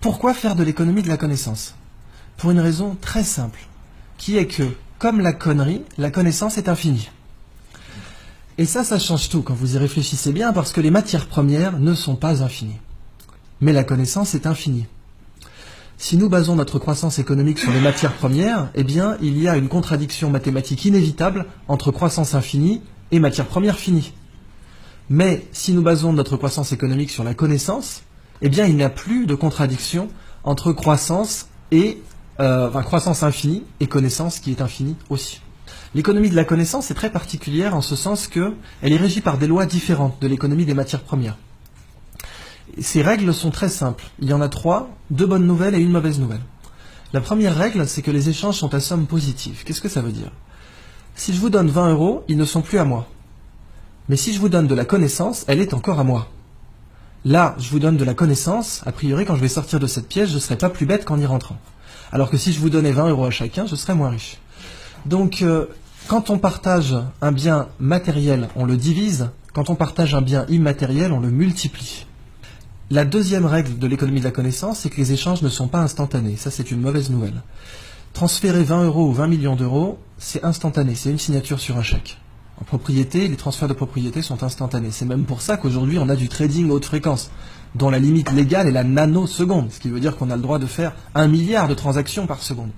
Pourquoi faire de l'économie de la connaissance? Pour une raison très simple, qui est que, comme la connerie, la connaissance est infinie. Et ça change tout quand vous y réfléchissez bien, parce que les matières premières ne sont pas infinies. Mais la connaissance est infinie. Si nous basons notre croissance économique sur les matières premières, eh bien, il y a une contradiction mathématique inévitable entre croissance infinie et matières premières finies. Mais si nous basons notre croissance économique sur la connaissance, eh bien, il n'y a plus de contradiction entre croissance et croissance infinie et connaissance qui est infinie aussi. L'économie de la connaissance est très particulière en ce sens qu'elle est régie par des lois différentes de l'économie des matières premières. Ces règles sont très simples. Il y en a 3, 2 bonnes nouvelles et une mauvaise nouvelle. La première règle, c'est que les échanges sont à somme positive. Qu'est-ce que ça veut dire? Si je vous donne 20 €, ils ne sont plus à moi. Mais si je vous donne de la connaissance, elle est encore à moi. Là, je vous donne de la connaissance, a priori, quand je vais sortir de cette pièce, je ne serai pas plus bête qu'en y rentrant. Alors que si je vous donnais 20 € à chacun, je serais moins riche. Donc, quand on partage un bien matériel, on le divise. Quand on partage un bien immatériel, on le multiplie. La deuxième règle de l'économie de la connaissance, c'est que les échanges ne sont pas instantanés. Ça, c'est une mauvaise nouvelle. Transférer 20 € ou 20 millions d'euros, c'est instantané, c'est une signature sur un chèque. En propriété, les transferts de propriété sont instantanés. C'est même pour ça qu'aujourd'hui, on a du trading haute fréquence, dont la limite légale est la nanoseconde, ce qui veut dire qu'on a le droit de faire 1 milliard de transactions par seconde.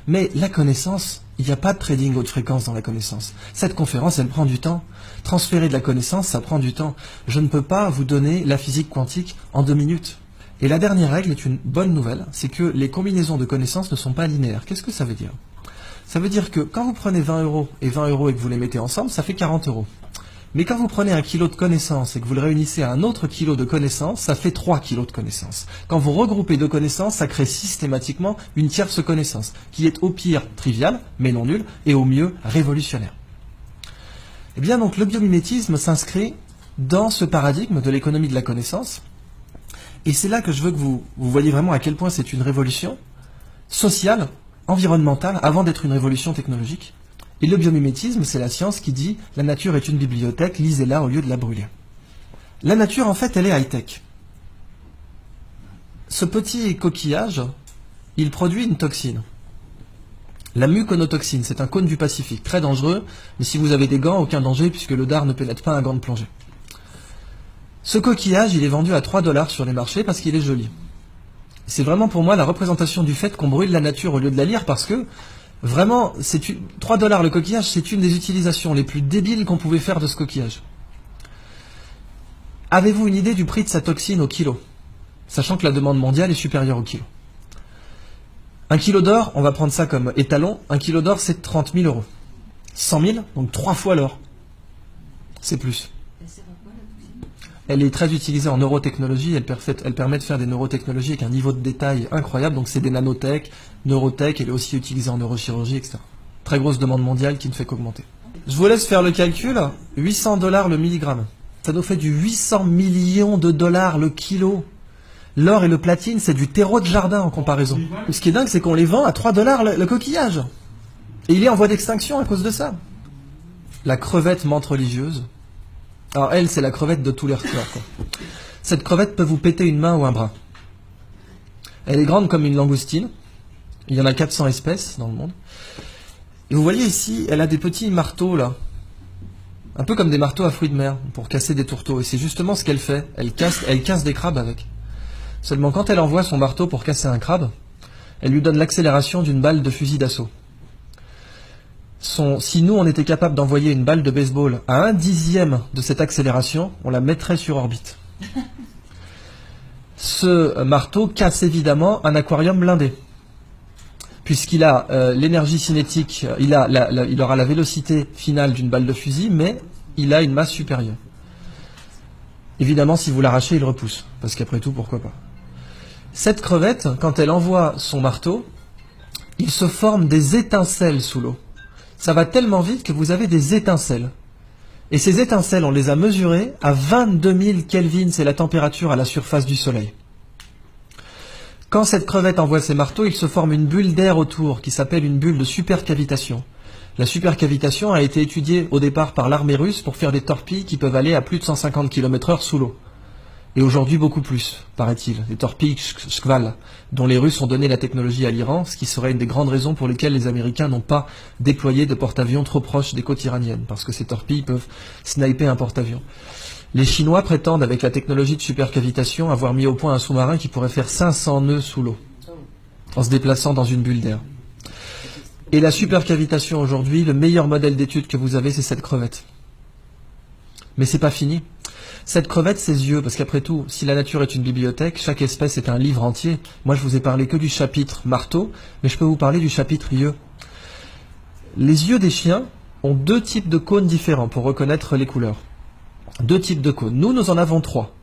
Mais la connaissance, il n'y a pas de trading haute fréquence dans la connaissance. Cette conférence, elle prend du temps. Transférer de la connaissance, ça prend du temps. Je ne peux pas vous donner la physique quantique en 2 minutes. Et la dernière règle est une bonne nouvelle, c'est que les combinaisons de connaissances ne sont pas linéaires. Qu'est-ce que ça veut dire? Ça veut dire que quand vous prenez 20 € et 20 € et que vous les mettez ensemble, ça fait 40 €. Mais quand vous prenez 1 kilo de connaissances et que vous le réunissez à un autre kilo de connaissances, ça fait 3 kilos de connaissances. Quand vous regroupez 2 connaissances, ça crée systématiquement une tierce connaissance, qui est au pire triviale, mais non nulle, et au mieux révolutionnaire. Eh bien donc le biomimétisme s'inscrit dans ce paradigme de l'économie de la connaissance, et c'est là que je veux que vous voyez vraiment à quel point c'est une révolution sociale, environnementale, avant d'être une révolution technologique. Et le biomimétisme, c'est la science qui dit « la nature est une bibliothèque, lisez-la au lieu de la brûler ». La nature, en fait, elle est high-tech. Ce petit coquillage, il produit une toxine. La muconotoxine, c'est un cône du Pacifique, très dangereux, mais si vous avez des gants, aucun danger, puisque le dard ne pénètre pas un gant de plongée. Ce coquillage, il est vendu à 3 $ sur les marchés parce qu'il est joli. C'est vraiment pour moi la représentation du fait qu'on brûle la nature au lieu de la lire, parce que vraiment, 3 $ le coquillage, c'est une des utilisations les plus débiles qu'on pouvait faire de ce coquillage. Avez-vous une idée du prix de sa toxine au kilo? Sachant que la demande mondiale est supérieure au kilo. 1 kilo d'or, on va prendre ça comme étalon, 1 kilo d'or c'est 30 000 €. 100 000, donc 3 fois l'or. C'est plus. Elle est très utilisée en neurotechnologie, elle permet de faire des neurotechnologies avec un niveau de détail incroyable, donc c'est des nanotech, neurotech, elle est aussi utilisée en neurochirurgie, etc. Très grosse demande mondiale qui ne fait qu'augmenter. Je vous laisse faire le calcul, 800 $ le milligramme. Ça nous fait du 800 millions de dollars le kilo. L'or et le platine, c'est du terreau de jardin en comparaison. Ce qui est dingue, c'est qu'on les vend à 3 $ le coquillage. Et il est en voie d'extinction à cause de ça. La crevette menthe religieuse. Alors elle, c'est la crevette de tous les records, quoi. Cette crevette peut vous péter une main ou un bras. Elle est grande comme une langoustine. Il y en a 400 espèces dans le monde. Et vous voyez ici, elle a des petits marteaux là. Un peu comme des marteaux à fruits de mer, pour casser des tourteaux. Et c'est justement ce qu'elle fait. Elle casse des crabes avec. Seulement quand elle envoie son marteau pour casser un crabe, elle lui donne l'accélération d'une balle de fusil d'assaut. Si nous, on était capable d'envoyer une balle de baseball à 1/10 de cette accélération, on la mettrait sur orbite. Ce marteau casse évidemment un aquarium blindé, puisqu'il a l'énergie cinétique, il aura la vélocité finale d'une balle de fusil, mais il a une masse supérieure. Évidemment, si vous l'arrachez, il repousse, parce qu'après tout, pourquoi pas. Cette crevette, quand elle envoie son marteau, il se forme des étincelles sous l'eau. Ça va tellement vite que vous avez des étincelles. Et ces étincelles, on les a mesurées à 22 000 Kelvin, c'est la température à la surface du Soleil. Quand cette crevette envoie ses marteaux, il se forme une bulle d'air autour, qui s'appelle une bulle de supercavitation. La supercavitation a été étudiée au départ par l'armée russe pour faire des torpilles qui peuvent aller à plus de 150 km/h sous l'eau. Et aujourd'hui beaucoup plus, paraît-il. Les torpilles Shkval, dont les Russes ont donné la technologie à l'Iran, ce qui serait une des grandes raisons pour lesquelles les Américains n'ont pas déployé de porte-avions trop proches des côtes iraniennes, parce que ces torpilles peuvent sniper un porte-avions. Les Chinois prétendent, avec la technologie de supercavitation, avoir mis au point un sous-marin qui pourrait faire 500 nœuds sous l'eau, en se déplaçant dans une bulle d'air. Et la supercavitation aujourd'hui, le meilleur modèle d'étude que vous avez, c'est cette crevette. Mais c'est pas fini. Cette crevette, ses yeux, parce qu'après tout, si la nature est une bibliothèque, chaque espèce est un livre entier. Moi, je vous ai parlé que du chapitre marteau, mais je peux vous parler du chapitre yeux. Les yeux des chiens ont 2 types de cônes différents pour reconnaître les couleurs. 2 types de cônes. Nous en avons 3.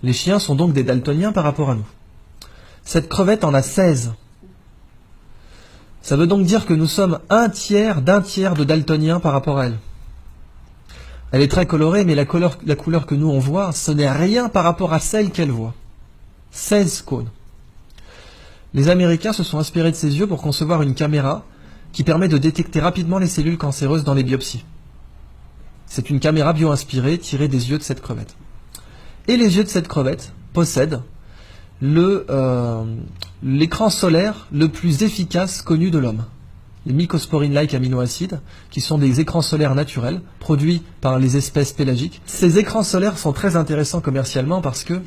Les chiens sont donc des daltoniens par rapport à nous. Cette crevette en a 16. Ça veut donc dire que nous sommes un tiers d'un tiers de daltoniens par rapport à elle. Elle est très colorée, mais la couleur que nous on voit, ce n'est rien par rapport à celle qu'elle voit. 16 cônes. Les Américains se sont inspirés de ces yeux pour concevoir une caméra qui permet de détecter rapidement les cellules cancéreuses dans les biopsies. C'est une caméra bio-inspirée tirée des yeux de cette crevette. Et les yeux de cette crevette possèdent l'écran solaire le plus efficace connu de l'homme. Les mycosporine-like aminoacides, qui sont des écrans solaires naturels, produits par les espèces pélagiques. Ces écrans solaires sont très intéressants commercialement parce que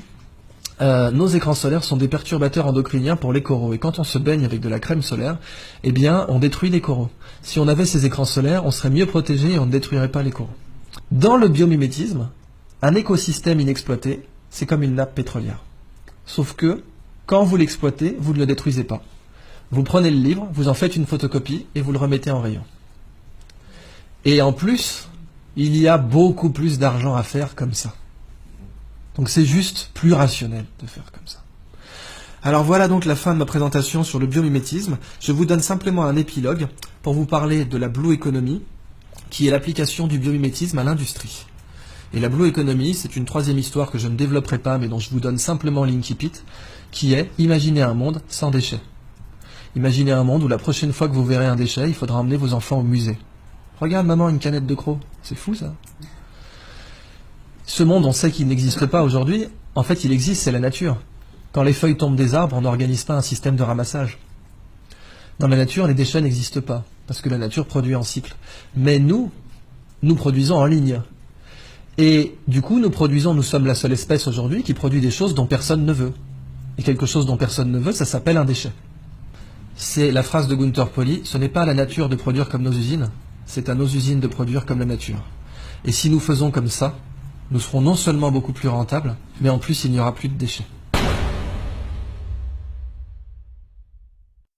nos écrans solaires sont des perturbateurs endocriniens pour les coraux. Et quand on se baigne avec de la crème solaire, eh bien, on détruit les coraux. Si on avait ces écrans solaires, on serait mieux protégé et on ne détruirait pas les coraux. Dans le biomimétisme, un écosystème inexploité, c'est comme une nappe pétrolière. Sauf que, quand vous l'exploitez, vous ne le détruisez pas. Vous prenez le livre, vous en faites une photocopie et vous le remettez en rayon. Et en plus, il y a beaucoup plus d'argent à faire comme ça. Donc c'est juste plus rationnel de faire comme ça. Alors voilà donc la fin de ma présentation sur le biomimétisme. Je vous donne simplement un épilogue pour vous parler de la Blue Economy, qui est l'application du biomimétisme à l'industrie. Et la Blue Economy, c'est une 3e histoire que je ne développerai pas, mais dont je vous donne simplement l'incipit, qui est imaginer un monde sans déchets. Imaginez un monde où la prochaine fois que vous verrez un déchet, il faudra emmener vos enfants au musée. Regarde maman, une canette de crocs. C'est fou ça. Ce monde, on sait qu'il n'existe pas aujourd'hui. En fait, il existe, c'est la nature. Quand les feuilles tombent des arbres, on n'organise pas un système de ramassage. Dans la nature, les déchets n'existent pas, parce que la nature produit en cycle. Mais nous produisons en ligne. Et du coup, nous sommes la seule espèce aujourd'hui qui produit des choses dont personne ne veut. Et quelque chose dont personne ne veut, ça s'appelle un déchet. C'est la phrase de Gunther Pauli, ce n'est pas à la nature de produire comme nos usines, c'est à nos usines de produire comme la nature. Et si nous faisons comme ça, nous serons non seulement beaucoup plus rentables, mais en plus il n'y aura plus de déchets.